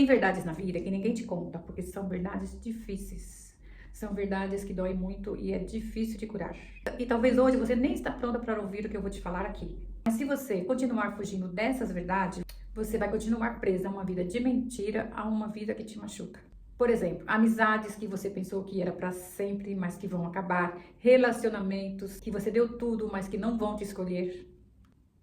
Tem verdades na vida que ninguém te conta, porque são verdades difíceis. São verdades que doem muito e é difícil de curar. E talvez hoje você nem está pronta para ouvir o que eu vou te falar aqui. Mas se você continuar fugindo dessas verdades, você vai continuar presa a uma vida de mentira, a uma vida que te machuca. Por exemplo, amizades que você pensou que era para sempre, mas que vão acabar. Relacionamentos que você deu tudo, mas que não vão te escolher.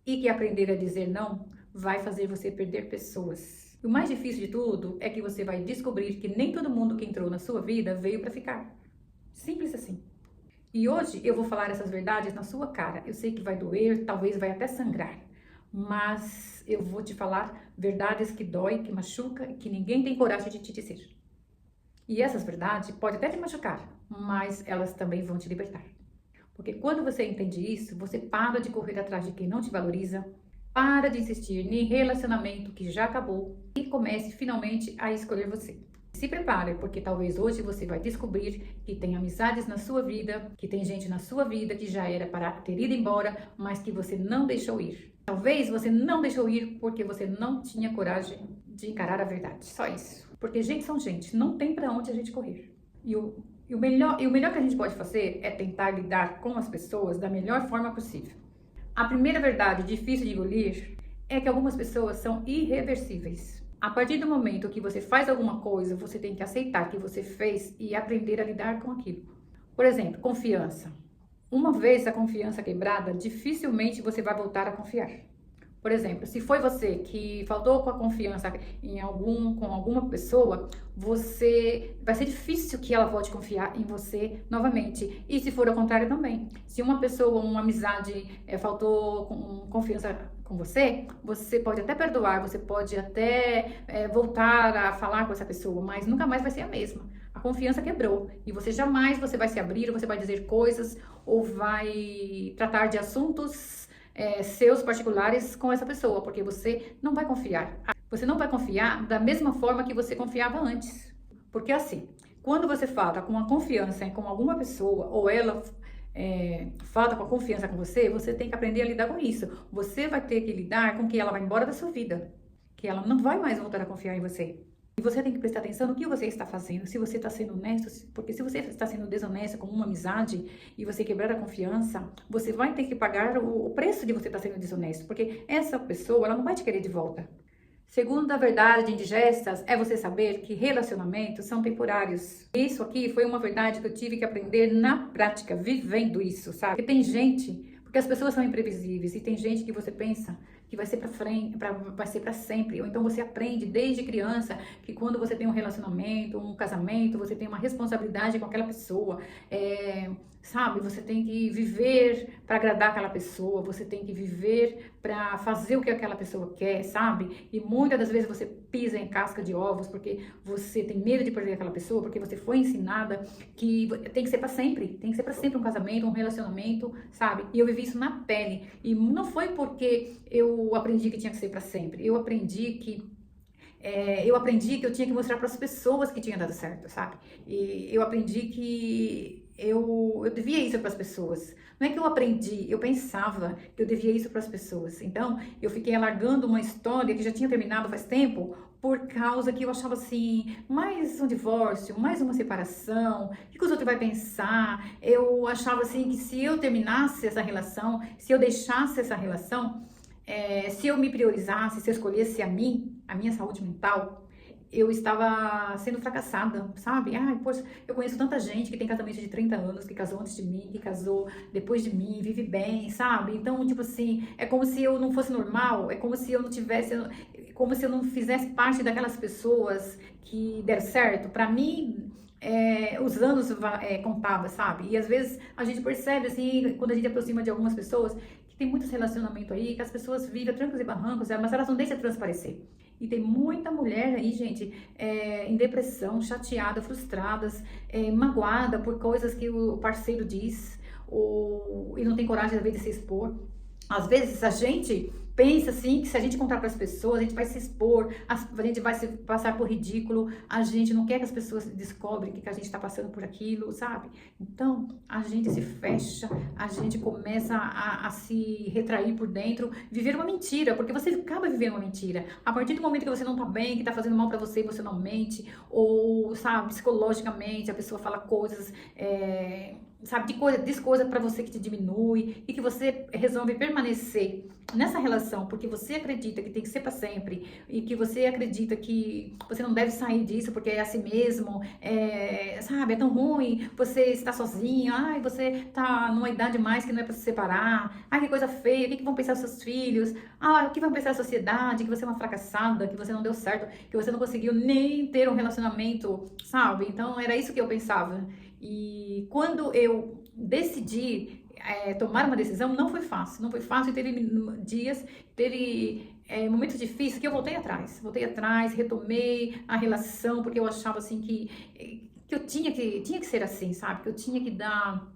E que aprender a dizer não vai fazer você perder pessoas. O mais difícil de tudo é que você vai descobrir que nem todo mundo que entrou na sua vida veio para ficar. Simples assim. E hoje eu vou falar essas verdades na sua cara. Eu sei que vai doer, talvez vai até sangrar. Mas eu vou te falar verdades que dói, que machuca e que ninguém tem coragem de te dizer. E essas verdades podem até te machucar, mas elas também vão te libertar. Porque quando você entende isso, você para de correr atrás de quem não te valoriza, para de insistir em relacionamento que já acabou e comece finalmente a escolher você. Se prepare, porque talvez hoje você vai descobrir que tem amizades na sua vida, que tem gente na sua vida que já era para ter ido embora, mas que você não deixou ir. Talvez você não deixou ir porque você não tinha coragem de encarar a verdade. Só isso. Porque gente são gente, não tem para onde a gente correr. E o melhor que a gente pode fazer é tentar lidar com as pessoas da melhor forma possível. A primeira verdade difícil de engolir é que algumas pessoas são irreversíveis. A partir do momento que você faz alguma coisa, você tem que aceitar que você fez e aprender a lidar com aquilo. Por exemplo, confiança. Uma vez a confiança quebrada, dificilmente você vai voltar a confiar. Por exemplo, se foi você que faltou com a confiança com alguma pessoa, vai ser difícil que ela volte a confiar em você novamente. E se for ao contrário também. Se uma pessoa, uma amizade, faltou com confiança com você, você pode até perdoar, você pode até voltar a falar com essa pessoa, mas nunca mais vai ser a mesma. A confiança quebrou e você jamais vai se abrir, você vai dizer coisas ou vai tratar de assuntos seus particulares com essa pessoa, porque você não vai confiar. Você não vai confiar da mesma forma que você confiava antes. Porque assim, quando você fala com a confiança com alguma pessoa, ou ela fala com a confiança com você, você tem que aprender a lidar com isso. Você vai ter que lidar com que ela vai embora da sua vida, que ela não vai mais voltar a confiar em você. E você tem que prestar atenção no que você está fazendo, se você está sendo honesto, porque se você está sendo desonesto com uma amizade e você quebrar a confiança, você vai ter que pagar o preço de você estar sendo desonesto, porque essa pessoa, ela não vai te querer de volta. Segunda verdade indigestas é você saber que relacionamentos são temporários. Isso aqui foi uma verdade que eu tive que aprender na prática, vivendo isso, sabe? Porque tem gente, porque as pessoas são imprevisíveis e tem gente que você pensa que vai ser para frente, vai ser para sempre. Ou então você aprende desde criança que quando você tem um relacionamento, um casamento, você tem uma responsabilidade com aquela pessoa, sabe? Você tem que viver para agradar aquela pessoa, você tem que viver para fazer o que aquela pessoa quer, sabe? E muitas das vezes você pisa em casca de ovos porque você tem medo de perder aquela pessoa, porque você foi ensinada que tem que ser para sempre, tem que ser para sempre um casamento, um relacionamento, sabe? E eu vivi isso na pele. E não foi porque eu aprendi que tinha que ser para sempre. Eu aprendi que eu tinha que mostrar para as pessoas que tinha dado certo, sabe? E eu aprendi que eu devia isso para as pessoas. Não é que eu aprendi, eu pensava que eu devia isso para as pessoas. Então, eu fiquei alargando uma história que já tinha terminado faz tempo, por causa que eu achava assim, mais um divórcio, mais uma separação, o que os outros vão pensar? Eu achava assim que se eu terminasse essa relação, se eu deixasse essa relação, se eu me priorizasse, se eu escolhesse a minha saúde mental, eu estava sendo fracassada, sabe? Ai, poxa, eu conheço tanta gente que tem casamento de 30 anos, que casou antes de mim, que casou depois de mim, vive bem, sabe? Então, tipo assim, é como se eu não fosse normal, é como se eu não tivesse, como se eu não fizesse parte daquelas pessoas que deram certo. Pra mim, os anos contavam, sabe? E às vezes a gente percebe, assim, quando a gente aproxima de algumas pessoas, que tem muitos relacionamentos aí, que as pessoas vivem a trancos e barrancos, mas elas não deixam transparecer. E tem muita mulher aí, gente, em depressão, chateada, frustradas, magoada por coisas que o parceiro diz, e não tem coragem, às vezes, de se expor. Às vezes, a gente pensa assim que se a gente contar para as pessoas, a gente vai se expor, a gente vai se passar por ridículo, a gente não quer que as pessoas descobrem que a gente está passando por aquilo, sabe? Então, a gente se fecha, a gente começa a se retrair por dentro, viver uma mentira, porque você acaba vivendo uma mentira. A partir do momento que você não tá bem, que tá fazendo mal para você, você não mente, ou, sabe, psicologicamente, a pessoa fala coisas, sabe, diz coisa para você que te diminui e que você resolve permanecer nessa relação porque você acredita que tem que ser para sempre e que você acredita que você não deve sair disso porque é assim mesmo, sabe, é tão ruim, você está sozinho, ai, você tá numa idade mais que não é para se separar, ai, que coisa feia, o que vão pensar os seus filhos, o que vão pensar a sociedade, que você é uma fracassada, que você não deu certo, que você não conseguiu nem ter um relacionamento, sabe? Então era isso que eu pensava. E quando eu decidi tomar uma decisão, não foi fácil. Não foi fácil, teve dias, teve momentos difíceis que eu voltei atrás, retomei a relação, porque eu achava assim que eu tinha que ser assim, sabe? Que eu tinha que dar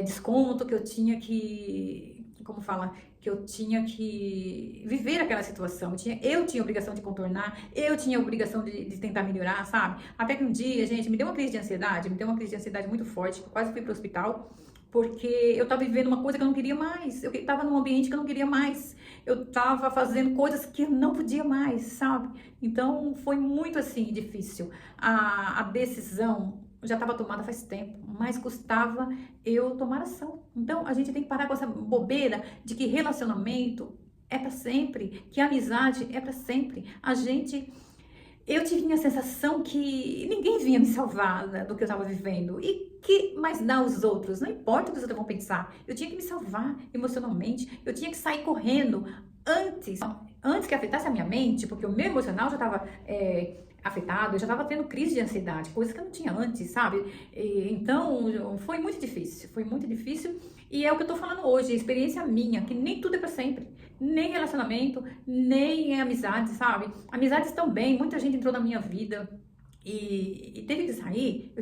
desconto, que eu tinha que, como fala, que eu tinha que viver aquela situação, eu tinha a obrigação de contornar, eu tinha a obrigação de tentar melhorar, sabe? Até que um dia, gente, me deu uma crise de ansiedade, muito forte, eu quase fui pro hospital, porque eu tava vivendo uma coisa que eu não queria mais, eu tava num ambiente que eu não queria mais, eu tava fazendo coisas que eu não podia mais, sabe? Então, foi muito, assim, difícil. A decisão já estava tomada faz tempo, mas custava eu tomar ação. Então, a gente tem que parar com essa bobeira de que relacionamento é para sempre, que amizade é para sempre. Eu tive a sensação que ninguém vinha me salvar do que eu estava vivendo. E que mais dá aos outros? Não importa o que os outros vão pensar. Eu tinha que me salvar emocionalmente. Eu tinha que sair correndo antes que afetasse a minha mente, porque o meu emocional já estava afetado, eu já estava tendo crise de ansiedade, coisas que eu não tinha antes, sabe? Então, foi muito difícil, e é o que eu tô falando hoje, a experiência minha, que nem tudo é pra sempre, nem relacionamento, nem amizade, sabe? Amizades também, muita gente entrou na minha vida, e teve que sair,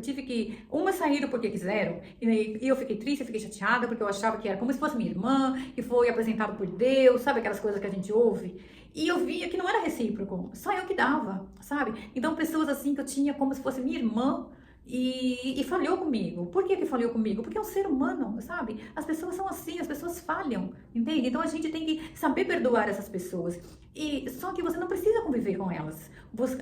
umas saíram porque quiseram, e eu fiquei triste, eu fiquei chateada, porque eu achava que era como se fosse minha irmã, que foi apresentado por Deus, sabe aquelas coisas que a gente ouve? E eu via que não era recíproco, só eu que dava, sabe? Então pessoas assim que eu tinha como se fosse minha irmã, e falhou comigo. Por que falhou comigo? Porque é um ser humano, sabe? As pessoas são assim, as pessoas falham, entende? Então a gente tem que saber perdoar essas pessoas. Só que você não precisa conviver com elas.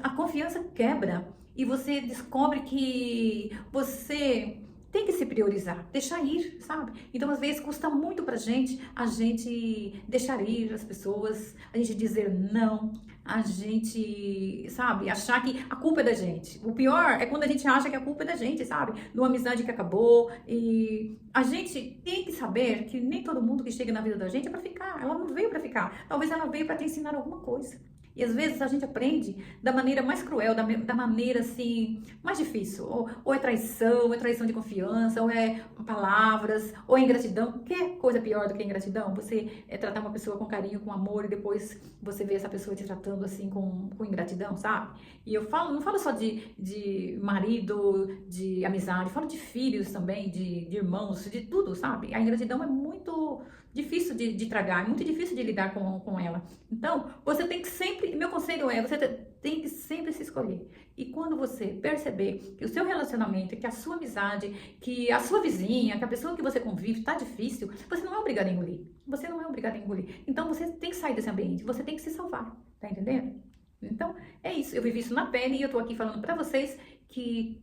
A confiança quebra e você descobre que você tem que se priorizar, deixar ir, sabe? Então, às vezes, custa muito pra gente a gente deixar ir as pessoas, a gente dizer não, a gente, sabe, achar que a culpa é da gente. O pior é quando a gente acha que a culpa é da gente, sabe? De uma amizade que acabou. E a gente tem que saber que nem todo mundo que chega na vida da gente é pra ficar. Ela não veio pra ficar. Talvez ela veio pra te ensinar alguma coisa. E às vezes a gente aprende da maneira mais cruel, da maneira assim, mais difícil. Ou é traição de confiança, ou é palavras, ou é ingratidão. Que coisa pior do que ingratidão? Você tratar uma pessoa com carinho, com amor, e depois você vê essa pessoa te tratando assim com ingratidão, sabe? E eu não falo só de marido, de amizade, falo de filhos também, de irmãos, de tudo, sabe? A ingratidão é muito difícil de tragar, é muito difícil de lidar com ela. Então, você tem que sempre, meu conselho é, você tem que sempre se escolher. E quando você perceber que o seu relacionamento, que a sua amizade, que a sua vizinha, que a pessoa que você convive tá difícil, você não é obrigado a engolir. Você não é obrigado a engolir. Então, você tem que sair desse ambiente, você tem que se salvar, tá entendendo? Então, é isso. Eu vivi isso na pele e eu tô aqui falando pra vocês que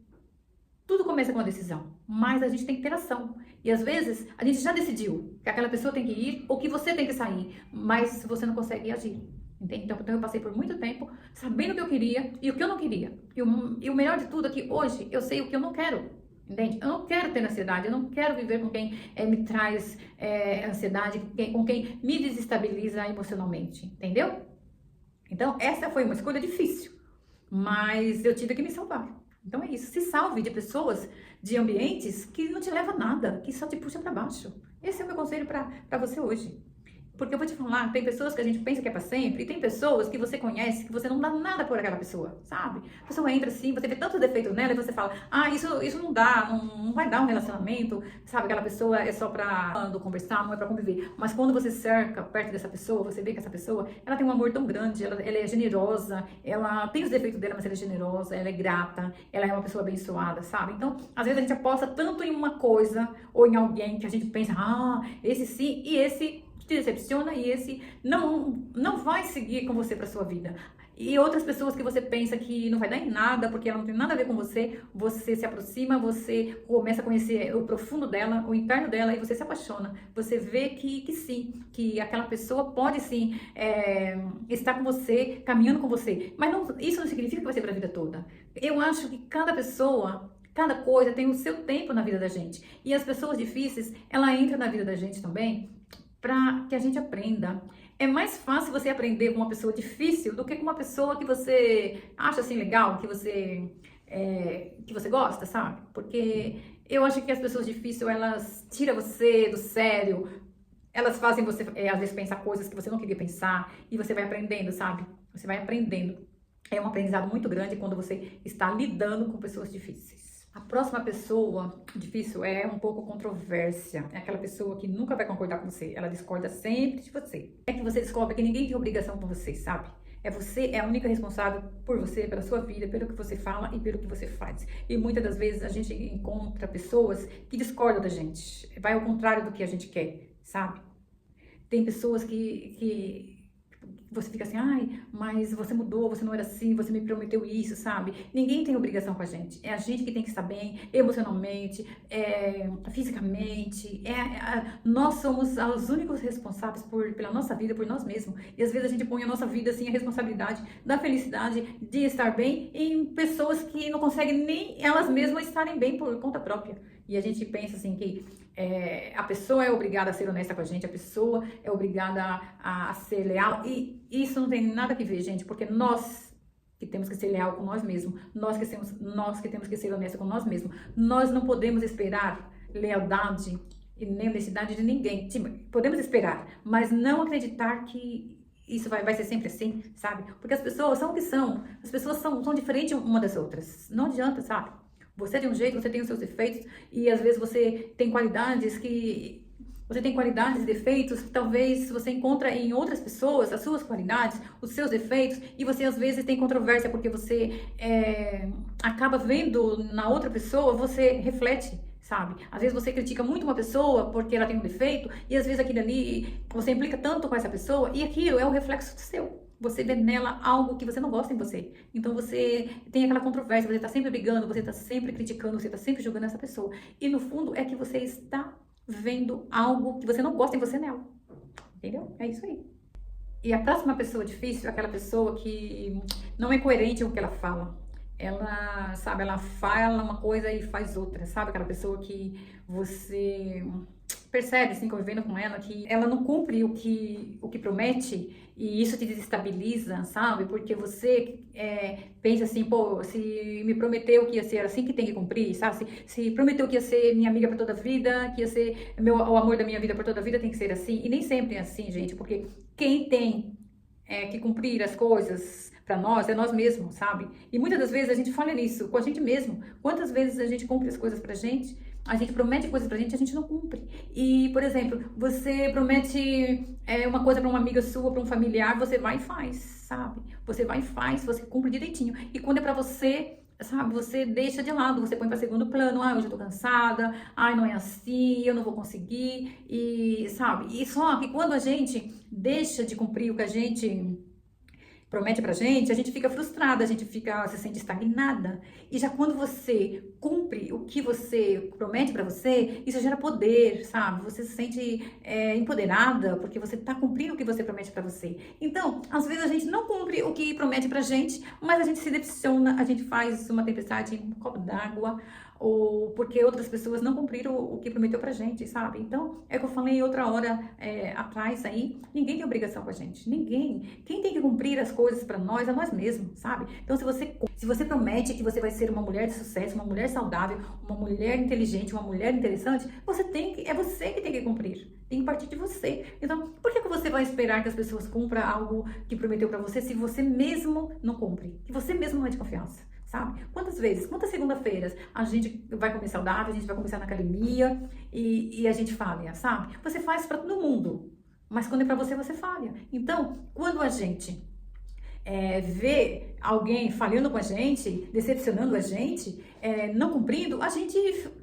tudo começa com uma decisão, mas a gente tem que ter ação. E às vezes a gente já decidiu que aquela pessoa tem que ir ou que você tem que sair, mas você não consegue agir. Entende? Então eu passei por muito tempo sabendo o que eu queria e o que eu não queria. E o melhor de tudo é que hoje eu sei o que eu não quero. Entende? Eu não quero ter ansiedade, eu não quero viver com quem me traz ansiedade, com quem me desestabiliza emocionalmente. Entendeu? Então essa foi uma escolha difícil, mas eu tive que me salvar. Então é isso, se salve de pessoas, de ambientes que não te levam a nada, que só te puxa para baixo. Esse é o meu conselho para você hoje. Porque eu vou te falar, tem pessoas que a gente pensa que é pra sempre, e tem pessoas que você conhece que você não dá nada por aquela pessoa, sabe? A pessoa entra assim, você vê tantos defeitos nela e você fala, isso não dá, não vai dar um relacionamento, sabe? Aquela pessoa é só pra conversar, não é pra conviver. Mas quando você cerca perto dessa pessoa, você vê que essa pessoa, ela tem um amor tão grande, ela é generosa, ela tem os defeitos dela, mas ela é generosa, ela é grata, ela é uma pessoa abençoada, sabe? Então, às vezes a gente aposta tanto em uma coisa ou em alguém que a gente pensa, esse sim, e esse te decepciona e esse não vai seguir com você para sua vida. E outras pessoas que você pensa que não vai dar em nada, porque ela não tem nada a ver com você, você se aproxima, você começa a conhecer o profundo dela, o interno dela, e você se apaixona. Você vê que sim, que aquela pessoa pode sim estar com você, caminhando com você. Mas isso não significa que vai ser para a vida toda. Eu acho que cada pessoa, cada coisa tem o seu tempo na vida da gente. E as pessoas difíceis, ela entra na vida da gente também para que a gente aprenda. É mais fácil você aprender com uma pessoa difícil do que com uma pessoa que você acha assim legal, que você gosta, sabe? Porque eu acho que as pessoas difíceis, elas tiram você do sério, elas fazem você, às vezes, pensar coisas que você não queria pensar, e você vai aprendendo, sabe? Você vai aprendendo. É um aprendizado muito grande quando você está lidando com pessoas difíceis. A próxima pessoa difícil é um pouco controvérsia. É aquela pessoa que nunca vai concordar com você. Ela discorda sempre de você. É que você descobre que ninguém tem obrigação com você, sabe? Você é a única responsável por você, pela sua vida, pelo que você fala e pelo que você faz. E muitas das vezes a gente encontra pessoas que discordam da gente. Vai ao contrário do que a gente quer, sabe? Tem pessoas que você fica assim, mas você mudou, você não era assim, você me prometeu isso, sabe? Ninguém tem obrigação com a gente. É a gente que tem que estar bem, emocionalmente, fisicamente. Nós somos os únicos responsáveis pela nossa vida, por nós mesmos. E às vezes a gente põe a nossa vida, assim, a responsabilidade da felicidade, de estar bem, em pessoas que não conseguem nem elas mesmas estarem bem por conta própria. E a gente pensa assim que a pessoa é obrigada a ser honesta com a gente, a pessoa é obrigada a ser leal, e isso não tem nada a ver, gente, porque nós que temos que ser leal com nós mesmos, nós que temos que ser honestos com nós mesmos, nós não podemos esperar lealdade e nem honestidade de ninguém. Podemos esperar, mas não acreditar que isso vai ser sempre assim, sabe? Porque as pessoas são o que são, as pessoas são diferentes uma das outras, não adianta, sabe? Você é de um jeito, você tem os seus defeitos, e às vezes você tem qualidades e defeitos que talvez você encontra em outras pessoas, as suas qualidades, os seus defeitos, e você às vezes tem controvérsia porque você acaba vendo na outra pessoa, você reflete, sabe? Às vezes você critica muito uma pessoa porque ela tem um defeito, e às vezes aquilo ali, você implica tanto com essa pessoa, e aquilo é o reflexo do seu. Você vê nela algo que você não gosta em você. Então você tem aquela controvérsia, você está sempre brigando, você está sempre criticando, você está sempre julgando essa pessoa. E no fundo é que você está vendo algo que você não gosta em você nela. Entendeu? É isso aí. E a próxima pessoa difícil é aquela pessoa que não é coerente com o que ela fala. Ela, sabe, ela fala uma coisa e faz outra, sabe? Aquela pessoa que você percebe, assim, convivendo com ela, que ela não cumpre o que promete, e isso te desestabiliza, sabe? Porque você pensa assim, pô, se me prometeu que ia ser assim que tem que cumprir, sabe? Se prometeu que ia ser minha amiga por toda a vida, que ia ser o amor da minha vida por toda a vida, tem que ser assim. E nem sempre é assim, gente, porque quem tem que cumprir as coisas para nós é nós mesmos, sabe? E muitas das vezes a gente falha nisso, com a gente mesmo. Quantas vezes a gente cumpre as coisas pra gente, a gente promete coisas pra gente e a gente não cumpre. E, por exemplo, você promete uma coisa pra uma amiga sua, pra um familiar, você vai e faz, sabe? Você vai e faz, você cumpre direitinho. E quando é pra você, sabe, você deixa de lado, você põe para segundo plano, hoje eu tô cansada, não é assim, eu não vou conseguir, e sabe, e só que quando a gente deixa de cumprir o que a gente promete pra gente, a gente fica frustrada, a gente se sente estagnada. E já quando você cumpre o que você promete pra você, isso gera poder, sabe? Você se sente empoderada, porque você tá cumprindo o que você promete pra você. Então, às vezes a gente não cumpre o que promete pra gente, mas a gente se decepciona, a gente faz uma tempestade em um copo d'água, ou porque outras pessoas não cumpriram o que prometeu pra gente, sabe? Então, é o que eu falei outra hora atrás aí, ninguém tem obrigação com a gente, ninguém. Quem tem que cumprir as coisas coisas para nós a nós mesmos, sabe? Então, se você promete que você vai ser uma mulher de sucesso, uma mulher saudável, uma mulher inteligente, uma mulher interessante, é você que tem que cumprir. Tem que partir de você. Então, por que você vai esperar que as pessoas cumpram algo que prometeu para você se você mesmo não cumpre? Que você mesmo não é de confiança, sabe? Quantas segunda-feiras a gente vai comer saudável, a gente vai começar na academia e a gente falha, sabe? Você faz para todo mundo, mas quando é para você, você falha. Então, quando a gente vê alguém falhando com a gente, decepcionando a gente, não cumprindo, a gente,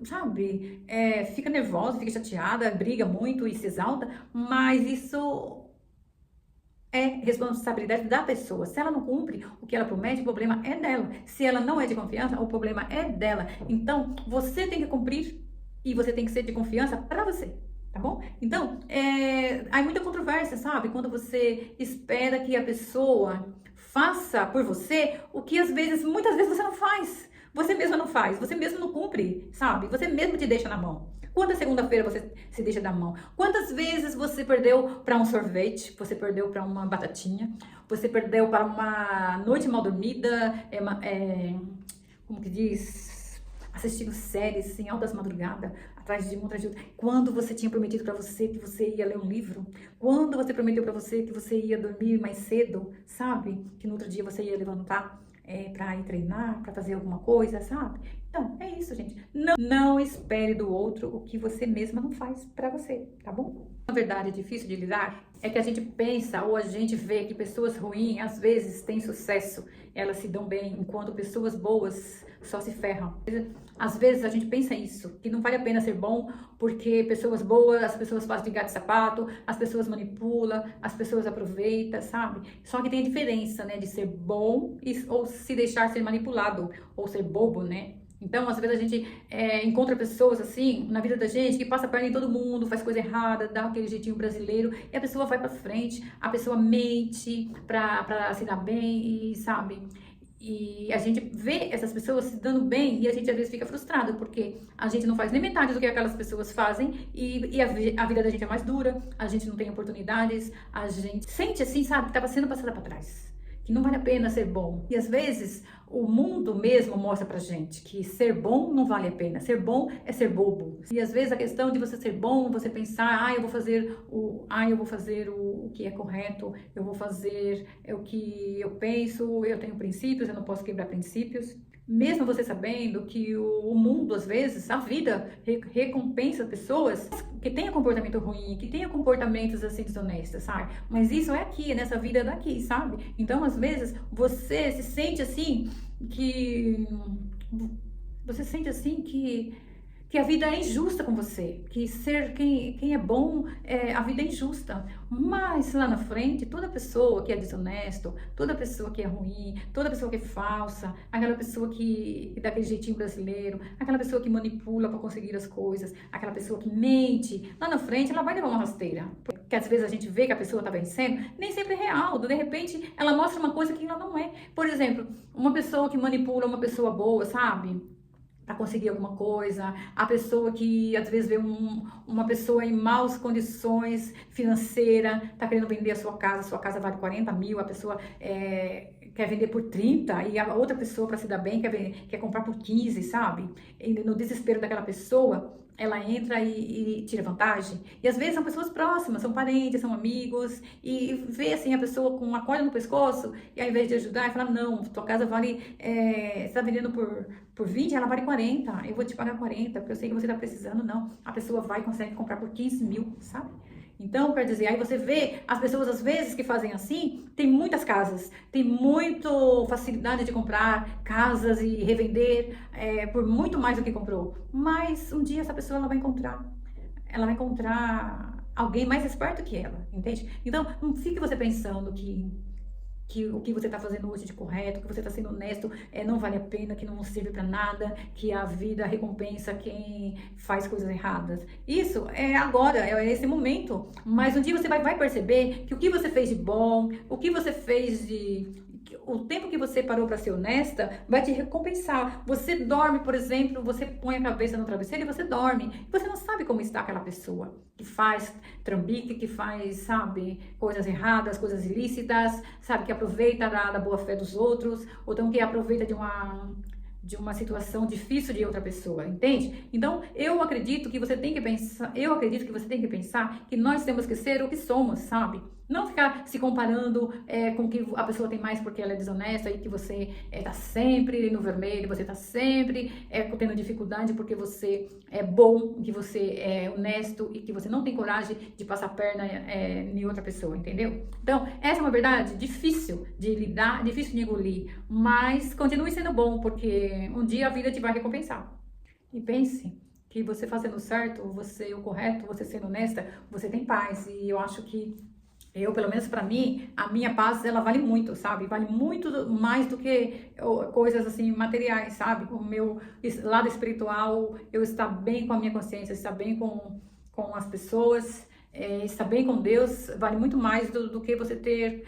sabe, fica nervosa, fica chateada, briga muito e se exalta, mas isso é responsabilidade da pessoa. Se ela não cumpre o que ela promete, o problema é dela. Se ela não é de confiança, o problema é dela. Então, você tem que cumprir e você tem que ser de confiança para você. Tá bom? Então, há muita controvérsia, sabe? Quando você espera que a pessoa faça por você o que muitas vezes você não faz. Você mesmo não faz, você mesmo não cumpre, sabe? Você mesmo te deixa na mão. Quanta segunda-feira você se deixa da mão? Quantas vezes você perdeu para um sorvete? Você perdeu para uma batatinha? Você perdeu para uma noite mal dormida? Como que diz? Assistindo séries em altas madrugadas, atrás de uma atrás de outra. Quando você tinha prometido para você que você ia ler um livro, quando você prometeu para você que você ia dormir mais cedo, sabe? Que no outro dia você ia levantar para ir treinar, para fazer alguma coisa, sabe? Então, é isso, gente. Não espere do outro o que você mesma não faz para você, tá bom? Na verdade, é difícil de lidar é que a gente pensa ou a gente vê que pessoas ruins às vezes têm sucesso, elas se dão bem, enquanto pessoas boas só se ferram. Às vezes a gente pensa isso, que não vale a pena ser bom, porque pessoas boas, as pessoas fazem de gato e sapato, as pessoas manipulam, as pessoas aproveitam, sabe? Só que tem a diferença, né, de ser bom ou se deixar ser manipulado, ou ser bobo, né? Então, às vezes a gente encontra pessoas assim, na vida da gente, que passa a perna em todo mundo, faz coisa errada, dá aquele jeitinho brasileiro, e a pessoa vai pra frente, a pessoa mente pra se dar bem, e sabe? E a gente vê essas pessoas se dando bem e a gente às vezes fica frustrado, porque a gente não faz nem metade do que aquelas pessoas fazem e a vida da gente é mais dura, a gente não tem oportunidades, a gente sente assim, sabe, que estava sendo passada para trás, que não vale a pena ser bom. E às vezes o mundo mesmo mostra pra gente que ser bom não vale a pena, ser bom é ser bobo. E às vezes a questão de você ser bom, você pensar, eu vou fazer o que é correto, eu vou fazer o que eu penso, eu tenho princípios, eu não posso quebrar princípios. Mesmo você sabendo que o mundo, às vezes, a vida recompensa pessoas que tenham comportamento ruim, que tenham comportamentos assim desonestos, sabe? Mas isso é aqui, nessa vida daqui, sabe? Então, às vezes, você se sente assim que a vida é injusta com você, que ser quem é bom, a vida é injusta. Mas lá na frente, toda pessoa que é desonesto, toda pessoa que é ruim, toda pessoa que é falsa, aquela pessoa que dá aquele jeitinho brasileiro, aquela pessoa que manipula para conseguir as coisas, aquela pessoa que mente, lá na frente ela vai levar uma rasteira. Porque às vezes a gente vê que a pessoa está vencendo, nem sempre é real. De repente ela mostra uma coisa que ela não é. Por exemplo, uma pessoa que manipula uma pessoa boa, sabe? Para conseguir alguma coisa, a pessoa que às vezes vê uma pessoa em maus condições financeiras, tá querendo vender a sua casa vale 40 mil, a pessoa quer vender por 30 e a outra pessoa, para se dar bem, quer comprar por 15, sabe? E no desespero daquela pessoa, ela entra e tira vantagem. E às vezes são pessoas próximas, são parentes, são amigos, e vê assim a pessoa com uma corda no pescoço, e ao invés de ajudar, fala, não, tua casa vale, você está vendendo por 20, ela vale 40, eu vou te pagar 40, porque eu sei que você está precisando. Não, a pessoa vai e consegue comprar por 15 mil, sabe? Então, quer dizer, aí você vê as pessoas às vezes que fazem assim, tem muitas casas, tem muita facilidade de comprar casas e revender por muito mais do que comprou. Mas um dia essa pessoa ela vai encontrar alguém mais esperto que ela, entende? Então, não fique você pensando que o que você está fazendo hoje de correto, que você está sendo honesto, não vale a pena, que não serve para nada, que a vida recompensa quem faz coisas erradas. Isso é agora, é esse momento. Mas um dia você vai perceber que o que você fez de bom, o que você fez o tempo que você parou para ser honesta vai te recompensar. Você dorme, por exemplo, você põe a cabeça no travesseiro e você dorme. Você não sabe como está aquela pessoa que faz trambique, que faz, sabe, coisas erradas, coisas ilícitas, sabe, que aproveita da boa fé dos outros, ou então que aproveita de uma situação difícil de outra pessoa, entende? Então, eu acredito que você tem que pensar que nós temos que ser o que somos, sabe? Não ficar se comparando com que a pessoa tem mais porque ela é desonesta e que você tá sempre no vermelho, você tá sempre tendo dificuldade porque você é bom, que você é honesto e que você não tem coragem de passar a perna em outra pessoa, entendeu? Então, essa é uma verdade difícil de lidar, difícil de engolir, mas continue sendo bom porque um dia a vida te vai recompensar. E pense que você fazendo certo, você o correto, você sendo honesta, você tem paz. E eu acho que pelo menos para mim, a minha paz, ela vale muito, sabe? Vale muito mais do que coisas assim materiais, sabe? O meu lado espiritual, eu estar bem com a minha consciência, estar bem com as pessoas, estar bem com Deus, vale muito mais do que você ter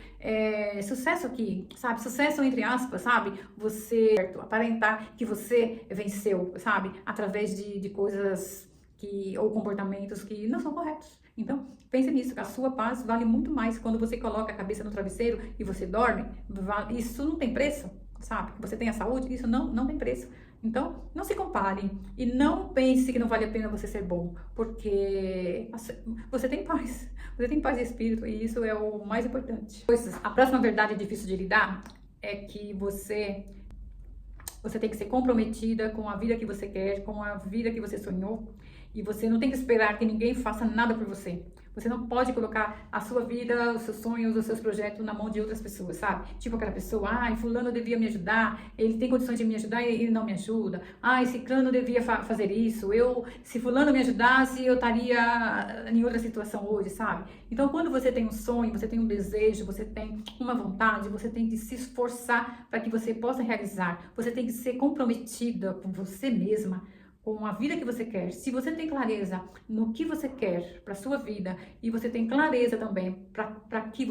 sucesso aqui, sabe? Sucesso entre aspas, sabe? Você aparentar que você venceu, sabe? Através de coisas ou comportamentos que não são corretos. Então, pense nisso, que a sua paz vale muito mais quando você coloca a cabeça no travesseiro e você dorme. Isso não tem preço, sabe? Que você tenha saúde, isso não tem preço. Então, não se compare e não pense que não vale a pena você ser bom, porque você tem paz. Você tem paz de espírito e isso é o mais importante. A próxima verdade difícil de lidar é que você tem que ser comprometida com a vida que você quer, com a vida que você sonhou. E você não tem que esperar que ninguém faça nada por você. Você não pode colocar a sua vida, os seus sonhos, os seus projetos na mão de outras pessoas, sabe? Tipo aquela pessoa, fulano devia me ajudar, ele tem condições de me ajudar e ele não me ajuda. Ciclano devia fazer isso, se fulano me ajudasse, eu estaria em outra situação hoje, sabe? Então, quando você tem um sonho, você tem um desejo, você tem uma vontade, você tem que se esforçar para que você possa realizar. Você tem que ser comprometida com você mesma, com a vida que você quer. Se você tem clareza no que você quer para sua vida e você tem clareza também para o que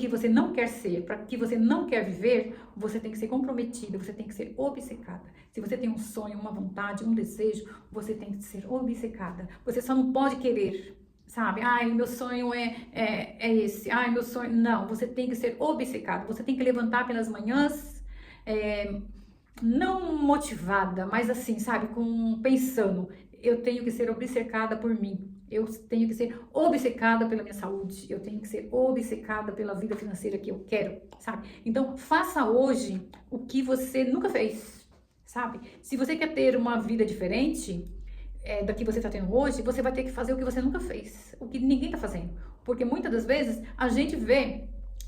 você não quer ser, para que você não quer viver, você tem que ser comprometida, você tem que ser obcecada. Se você tem um sonho, uma vontade, um desejo, você tem que ser obcecada. Você só não pode querer, sabe? Meu sonho é esse. Meu sonho... Não, você tem que ser obcecado. Você tem que levantar pelas manhãs... não motivada, mas assim, sabe, pensando, eu tenho que ser obcecada por mim, eu tenho que ser obcecada pela minha saúde, eu tenho que ser obcecada pela vida financeira que eu quero, sabe? Então, faça hoje o que você nunca fez, sabe? Se você quer ter uma vida diferente da que você está tendo hoje, você vai ter que fazer o que você nunca fez, o que ninguém está fazendo, porque muitas das vezes a gente vê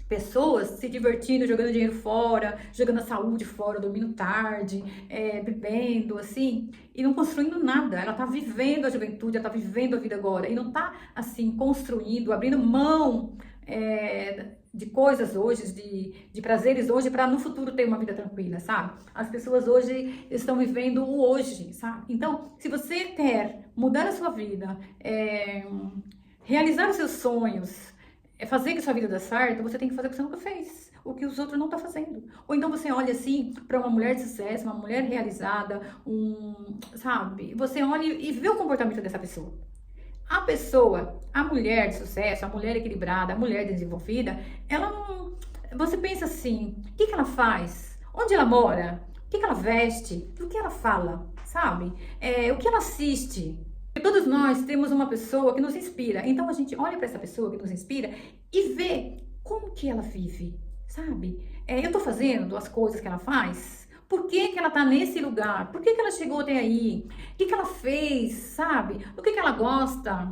pessoas se divertindo, jogando dinheiro fora, jogando a saúde fora, dormindo tarde, bebendo, assim, e não construindo nada. Ela tá vivendo a juventude, ela tá vivendo a vida agora, e não tá, assim, construindo, abrindo mão de coisas hoje, de prazeres hoje, para no futuro ter uma vida tranquila, sabe? As pessoas hoje estão vivendo o hoje, sabe? Então, se você quer mudar a sua vida, realizar os seus sonhos, fazer que sua vida dê certo, você tem que fazer o que você nunca fez, o que os outros não estão fazendo. Ou então você olha assim para uma mulher de sucesso, uma mulher realizada, sabe? Você olha e vê o comportamento dessa pessoa. A mulher de sucesso, a mulher equilibrada, a mulher desenvolvida, ela não... Você pensa assim, o que ela faz? Onde ela mora? O que ela veste? O que ela fala? Sabe? O que ela assiste? Todos nós temos uma pessoa que nos inspira, então a gente olha para essa pessoa que nos inspira e vê como que ela vive, sabe? Eu tô fazendo as coisas que ela faz, por que que ela tá nesse lugar, por que que ela chegou até aí, o que que ela fez, sabe? O que que ela gosta,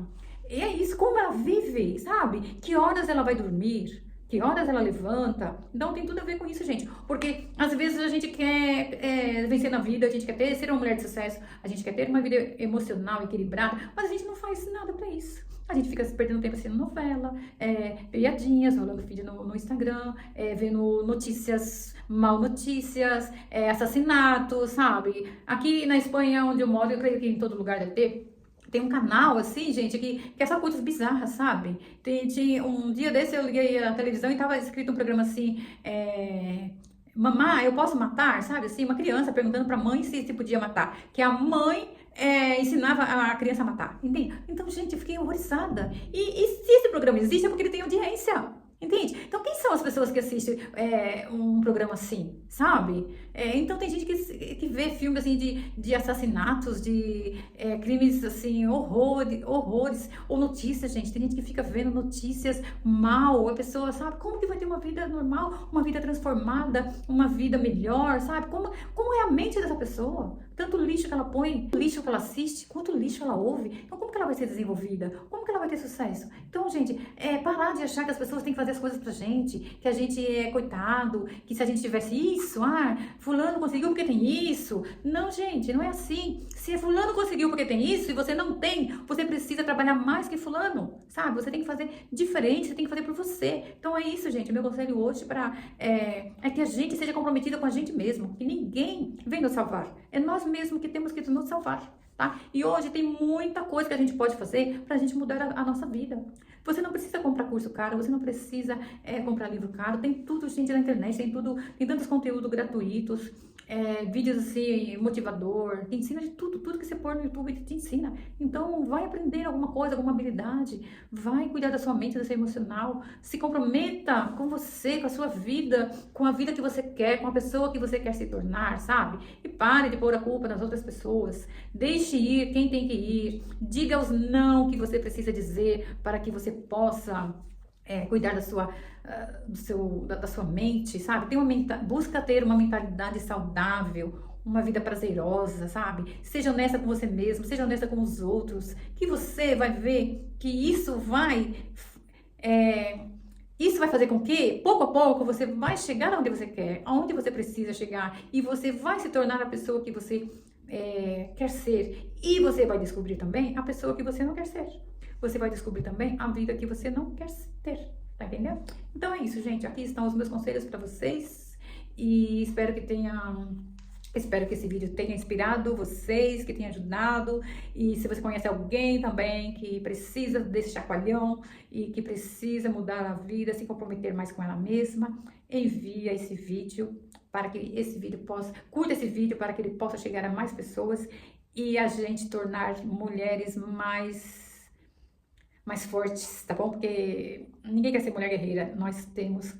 e é isso, como ela vive, sabe? Que horas ela vai dormir, que horas ela levanta. Então tem tudo a ver com isso, gente, porque às vezes a gente quer vencer na vida, a gente quer ser uma mulher de sucesso, a gente quer ter uma vida emocional equilibrada, mas a gente não faz nada pra isso. A gente fica perdendo tempo assistindo novela, piadinhas, rolando vídeo no Instagram, vendo notícias, mal notícias, assassinatos, sabe? Aqui na Espanha, onde eu moro, eu creio que em todo lugar deve ter, Tem um canal, assim, gente, que é só coisas bizarras, sabe? Um dia desse eu liguei a televisão e tava escrito um programa assim, Mamá, eu posso matar? Sabe, assim, uma criança perguntando pra mãe se podia matar. Que a mãe ensinava a criança a matar, entende? Então, gente, eu fiquei horrorizada. E se esse programa existe é porque ele tem audiência. Entende? Então, quem são as pessoas que assistem um programa assim, sabe? Então, tem gente que vê filmes assim de assassinatos, de crimes assim, horrores, ou notícias, gente. Tem gente que fica vendo notícias mal, a pessoa, sabe? Como que vai ter uma vida normal, uma vida transformada, uma vida melhor, sabe? Como é a mente dessa pessoa? Tanto lixo que ela põe, lixo que ela assiste, quanto lixo ela ouve. Então, como que ela vai ser desenvolvida? Como que ela vai ter sucesso? Então, gente, parar de achar que as pessoas têm que fazer as coisas pra gente, que a gente é coitado, que se a gente tivesse isso, fulano conseguiu porque tem isso. Não, gente, não é assim. Se fulano conseguiu porque tem isso e você não tem, você precisa trabalhar mais que fulano, sabe? Você tem que fazer diferente, você tem que fazer por você. Então, é isso, gente. O meu conselho hoje é que a gente seja comprometida com a gente mesmo, que ninguém vem nos salvar. É nós mesmos que temos que nos salvar, tá? E hoje tem muita coisa que a gente pode fazer pra gente mudar a nossa vida. Você não precisa comprar curso caro, você não precisa comprar livro caro, tem tudo, gente, na internet, tem tantos conteúdos gratuitos, vídeos assim, motivador, que ensina de tudo que você pôr no YouTube te ensina. Então, vai aprender alguma coisa, alguma habilidade, vai cuidar da sua mente, do seu emocional, se comprometa com você, com a sua vida, com a vida que você quer, com a pessoa que você quer se tornar, sabe? E pare de pôr a culpa nas outras pessoas, deixe ir quem tem que ir, diga os não que você precisa dizer para que você possa cuidar da sua mente, sabe? Busca ter uma mentalidade saudável, uma vida prazerosa, sabe? Seja honesta com você mesmo, seja honesta com os outros, que você vai ver que isso vai fazer com que, pouco a pouco, você vai chegar onde você quer, aonde você precisa chegar, e você vai se tornar a pessoa que você quer ser. E você vai descobrir também a pessoa que você não quer ser. Você vai descobrir também a vida que você não quer ter, tá entendendo? Então é isso, gente. Aqui estão os meus conselhos para vocês e espero que esse vídeo tenha inspirado vocês, que tenha ajudado. E se você conhece alguém também que precisa desse chacoalhão e que precisa mudar a vida, se comprometer mais com ela mesma, envia esse vídeo para que esse vídeo curta esse vídeo para que ele possa chegar a mais pessoas e a gente tornar mulheres mais fortes, tá bom? Porque ninguém quer ser mulher guerreira, nós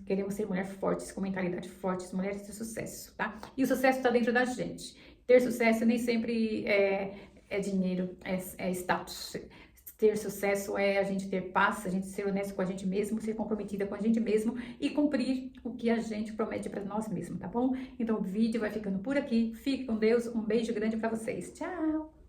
queremos ser mulheres fortes, com mentalidade fortes, mulheres de sucesso, tá? E o sucesso tá dentro da gente. Ter sucesso nem sempre é dinheiro, é status. Ter sucesso é a gente ter paz, a gente ser honesto com a gente mesmo, ser comprometida com a gente mesmo e cumprir o que a gente promete para nós mesmos, tá bom? Então o vídeo vai ficando por aqui. Fique com Deus, um beijo grande para vocês. Tchau!